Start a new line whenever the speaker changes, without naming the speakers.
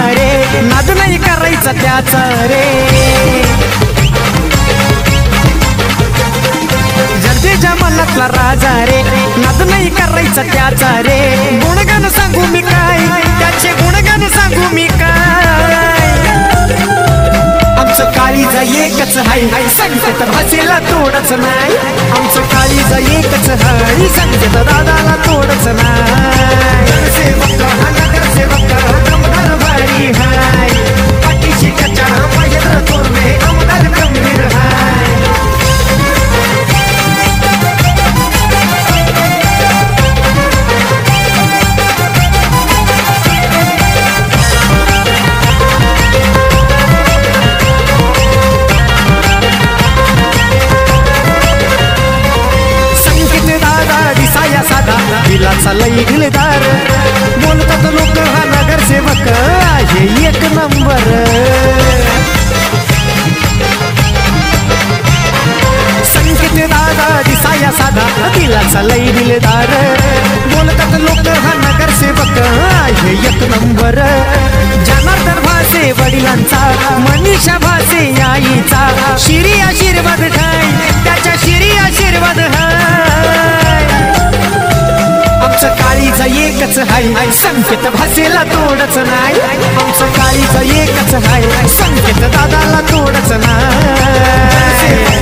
रे नाद नाही करायचा त्याचा रे जर्जेच्या मनातला राजा रे नाद नाही करायचा त्याचा रे गुणगान सांगू मी काय त्याचे गुणगान सांगू मी काय आमचं काळीजा एकच हाय संकेत भाषेला तोडच नाही आमचं काळीजा एकच हाय संकेत दादाला तोडच नाही सेवक हा नगरसेवक आमदार भारी हाय पाठीशी त्याच्या महेंद्र थोरवे आमदार गंभीर हाय दिलाचा लई दिलदार बोलतात लोक हा नगरसेवक आहे एक नंबर संकेत दादा दिसाया साधा दिलाचा लई दिलदार बोलतात लोक हा नगरसेवक आहे एक नंबर जनार्दन भासे वडिलांचा मनीषा भासे आईचा शिरी आशीर्वाद ठाई त्याच्या शिरी आशीर्वाद हाय आमचं काळीजा एकच हाय संकेत भाषेला तोडच नाही आमचं काळीजा एकच हाय संकेत दादाला तोडच नाही